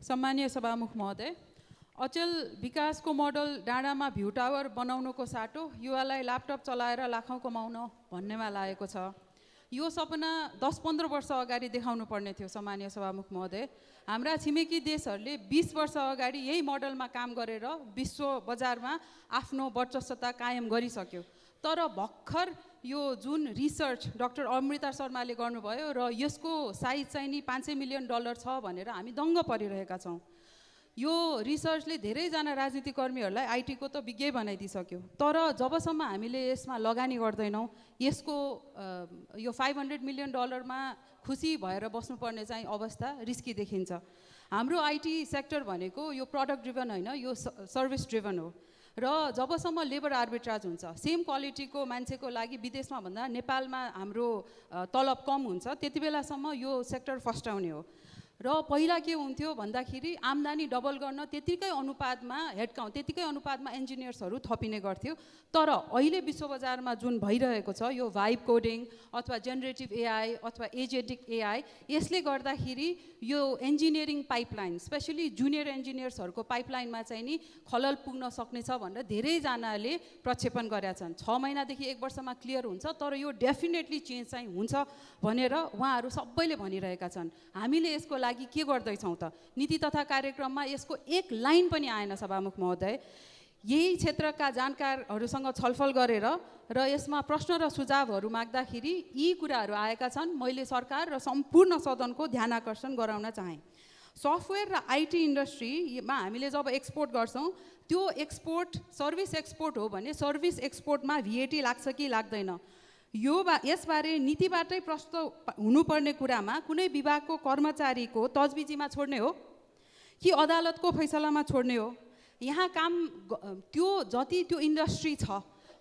सम्मानीय सभामुख महोदय, अचल विकासको मोडल डाँडामा भ्यू टावर बनाउनुको साटो युवालाई ल्यापटप चलाएर लाखौँ कमाउन भन्नेमा लागेको छ। यो सपना 10-15 वर्ष अगाडि देखाउनु पर्ने थियो। सम्मानीय सभामुख महोदय, हाम्रा छिमेकी देशहरूले 20 वर्ष अगाडि यही मोडलमा काम गरेर विश्व बजारमा आफ्नो वर्चस्वता कायम गरिसक्यो। तर भर्खर यो जुन रिसर्च डाक्टर अमृता शर्माले गर्नुभयो र यसको साइज चाहिँ नि $500 मिलियन छ भनेर हामी दङ्ग परिरहेका छौँ। यो रिसर्चले धेरैजना राजनीतिकर्मीहरूलाई आइटीको त विज्ञै बनाइदिइसक्यो। तर जबसम्म हामीले यसमा लगानी गर्दैनौँ, यसको यो $500 मिलियन मा खुसी भएर बस्नुपर्ने चाहिँ अवस्था रिस्की देखिन्छ। हाम्रो आइटी सेक्टर भनेको यो प्रडक्ट ड्रिभन होइन, यो सर्भिस ड्रिभन हो। र जबसम्म लेबर आर्बिट्राज हुन्छ, सेम क्वालिटीको मान्छेको लागि विदेशमा भन्दा नेपालमा हाम्रो तलब कम हुन्छ, त्यति बेलासम्म यो सेक्टर फस्टाउने हो। र पहिला के हुन्थ्यो भन्दाखेरि आम्दानी डबल गर्न त्यतिकै अनुपातमा हेडकाउन्ट, त्यतिकै अनुपातमा इन्जिनियर्सहरू थपिने गर्थ्यो। तर अहिले विश्व बजारमा जुन भइरहेको छ, यो भाइब कोडिङ अथवा जेनेरेटिभ एआई अथवा एजेटिक एआई, यसले गर्दाखेरि यो इन्जिनियरिङ पाइपलाइन, स्पेसली जुनियर इन्जिनियर्सहरूको पाइपलाइनमा चाहिँ नि खलल पुग्न सक्नेछ भनेर धेरैजनाले प्रक्षेपण गरेका छन्। 6 महिनादेखि 1 वर्षमा क्लियर हुन्छ, तर यो डेफिनेटली चेन्ज चाहिँ हुन्छ भनेर उहाँहरू सबैले भनिरहेका छन्। हामीले यसको लागि के गर्दैछौँ त? नीति तथा कार्यक्रममा यसको एक लाइन पनि आएन। सभामुख महोदय, यही क्षेत्रका जानकारहरूसँग छलफल गरेर र यसमा प्रश्न र सुझावहरू माग्दाखेरि यी कुराहरू आएका छन्। मैले सरकार र सम्पूर्ण सदनको ध्यान आकर्षण गराउन चाहेँ। सफ्टवेयर र आइटी इन्डस्ट्रीमा हामीले जब एक्सपोर्ट गर्छौँ, त्यो एक्सपोर्ट सर्भिस एक्सपोर्ट हो भने सर्भिस एक्सपोर्टमा VAT लाग्छ कि लाग्दैन, यसबारे नीतिबाटै प्रश्न हुनुपर्ने कुरामा कुनै विभागको कर्मचारीको तजबिजीमा छोड्ने हो कि अदालतको फैसलामा छोड्ने हो? यहाँ काम त्यो जति त्यो इन्डस्ट्री छ,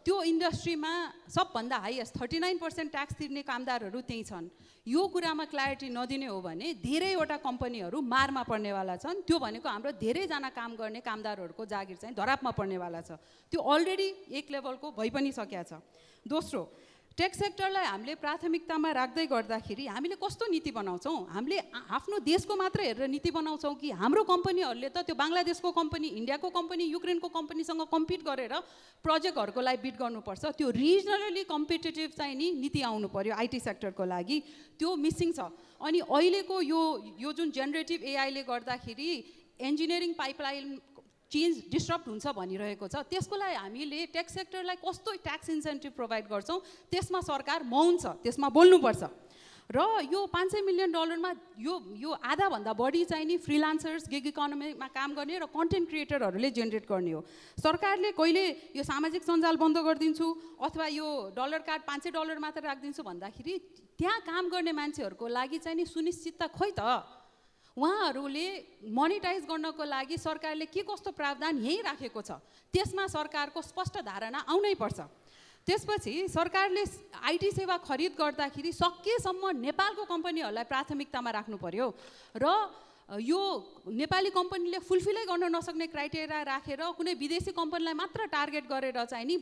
त्यो इन्डस्ट्रीमा सबभन्दा हाइएस्ट 39% ट्याक्स तिर्ने कामदारहरू त्यही छन्। यो कुरामा क्ल्यारिटी नदिने हो भने धेरैवटा कम्पनीहरू मारमा पर्नेवाला छन्। त्यो भनेको हाम्रो धेरैजना काम गर्ने कामदारहरूको जागिर चाहिँ धरापमा पर्नेवाला छ। त्यो अलरेडी एक लेभलको भइ पनि सकेको छ। दोस्रो, टेक सेक्टरलाई हामीले प्राथमिकतामा राख्दै गर्दाखेरि हामीले कस्तो नीति बनाउँछौँ? हामीले आफ्नो देशको मात्र हेरेर नीति बनाउँछौँ कि हाम्रो कम्पनीहरूले त त्यो बङ्गलादेशको कम्पनी, इन्डियाको कम्पनी, युक्रेनको कम्पनीसँग कम्पिट गरेर प्रोजेक्टहरूको लागि बिड गर्नुपर्छ? त्यो रिजनली कम्पिटेटिभ चाहिँ नि नीति आउनु पर्यो आइटी सेक्टरको लागि, त्यो मिसिङ छ। अनि अहिलेको यो जुन जेनेरेटिभ एआईले गर्दाखेरि इन्जिनियरिङ पाइपलाइन चेन्ज डिस्टर्ब हुन्छ भनिरहेको छ, त्यसको लागि हामीले टेक सेक्टरलाई कस्तो ट्याक्स इन्सेन्टिभ प्रोभाइड गर्छौँ, त्यसमा सरकार मौन छ, त्यसमा बोल्नुपर्छ। र यो $500 मिलियन मा यो आधाभन्दा बढी चाहिँ नि फ्रिलान्सर्स, गिग इकोनोमीमा काम गर्ने र कन्टेन्ट क्रिएटरहरूले जेनेरेट गर्ने हो। सरकारले कहिले यो सामाजिक सञ्जाल बन्द गरिदिन्छु अथवा यो डलर कार्ड $500 मात्र राखिदिन्छु भन्दाखेरि त्यहाँ काम गर्ने मान्छेहरूको लागि चाहिँ नि सुनिश्चितता खोइ त? उहाँहरूले मोनिटाइज गर्नको लागि सरकारले के कस्तो प्रावधान यहीँ राखेको छ, त्यसमा सरकारको स्पष्ट धारणा आउनै पर्छ। त्यसपछि सरकारले आइटी सेवा खरिद गर्दाखेरि सकेसम्म नेपालको कम्पनीहरूलाई प्राथमिकतामा राख्नु पर्यो र यो नेपाली कम्पनीले फुलफिलै गर्न नसक्ने क्राइटेरिया राखेर कुनै विदेशी कम्पनीलाई मात्र टार्गेट गरेर चाहिँ नि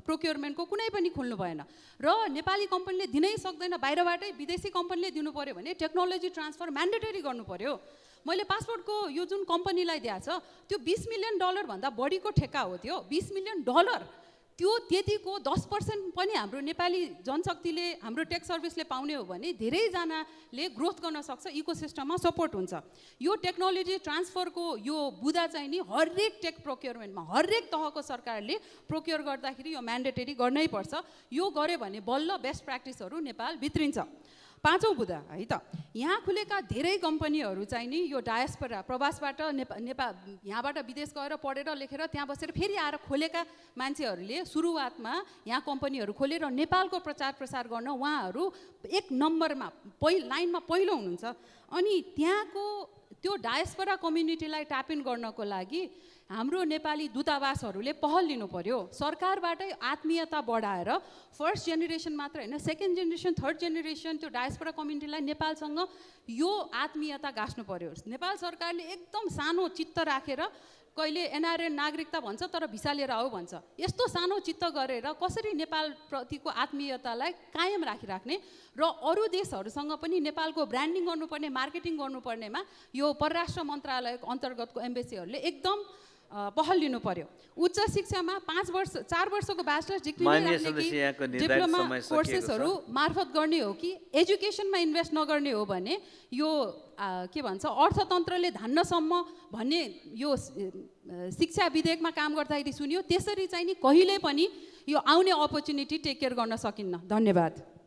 प्रोक्योरमेन्टको कुनै पनि खुल्नु भएन। र नेपाली कम्पनीले दिनै सक्दैन, बाहिरबाटै विदेशी कम्पनीले दिनु पर्यो भने टेक्नोलोजी ट्रान्सफर म्यान्डेटरी गर्नु पर्यो। मैले पासपोर्टको यो जुन कम्पनीलाई दिएको छ, त्यो $20 मिलियन भन्दा बढीको ठेक्का हो। त्यो $20 मिलियन त्यो त्यतिको 10% पनि हाम्रो नेपाली जनशक्तिले, हाम्रो टेक सर्भिसले पाउने हो भने धेरैजनाले ग्रोथ गर्न सक्छ, इकोसिस्टममा सपोर्ट हुन्छ। यो टेक्नोलोजी ट्रान्सफरको यो बुदा चाहिँ नि हरेक टेक प्रोक्योरमेन्टमा हरेक तहको सरकारले प्रोक्योर गर्दाखेरि यो म्यान्डेटरी गर्नै पर्छ। यो गर्यो भने बल्ल बेस्ट प्र्याक्टिसहरू नेपाल भित्रिन्छ। 5औं बुदा है त, यहाँ खुलेका धेरै कम्पनीहरू चाहिँ नि यो डायस्पोरा, प्रवासबाट नेपाल यहाँबाट विदेश गएर पढेर लेखेर त्यहाँ बसेर फेरि आएर खोलेका मान्छेहरूले सुरुवातमा यहाँ कम्पनीहरू खोलेर नेपालको प्रचार प्रसार गर्न उहाँहरू 1 नम्बरमा लाइनमा पहिलो हुनुहुन्छ। अनि त्यहाँको त्यो डायस्पोरा कम्युनिटीलाई ट्याप इन गर्नको लागि हाम्रो नेपाली दूतावासहरूले पहल लिनु पर्यो। सरकारबाटै आत्मीयता बढाएर फर्स्ट जेनेरेसन मात्र होइन, सेकेन्ड जेनेरेसन, थर्ड जेनेरेसन त्यो डायस्पोरा कम्युनिटीलाई नेपालसँग यो आत्मीयता गाँच्नु पर्यो। नेपाल सरकारले एकदम सानो चित्त राखेर कहिले एनआरएन नागरिकता भन्छ तर भिसा लिएर आऊ भन्छ, यस्तो सानो चित्त गरेर कसरी नेपालप्रतिको आत्मीयतालाई कायम राखिराख्ने र अरू देशहरूसँग पनि नेपालको ब्रान्डिङ गर्नुपर्ने, मार्केटिङ गर्नुपर्नेमा यो परराष्ट्र मन्त्रालयको अन्तर्गतको एम्बेसीहरूले एकदम पहल लिनु पर्यो। उच्च शिक्षामा 4 वर्षको ब्याचलर्स डिग्री डिप्लोमा कोर्सेसहरू मार्फत गर्ने हो कि एजुकेसनमा इन्भेस्ट नगर्ने हो भने यो के भन्छ अर्थतन्त्रले धान्नसम्म भन्ने यो शिक्षा विधेयकमा काम गर्दाखेरि सुनियो। त्यसरी चाहिँ नि कहिले पनि यो आउने अपर्च्युनिटी टेक केयर गर्न सकिन्न। धन्यवाद।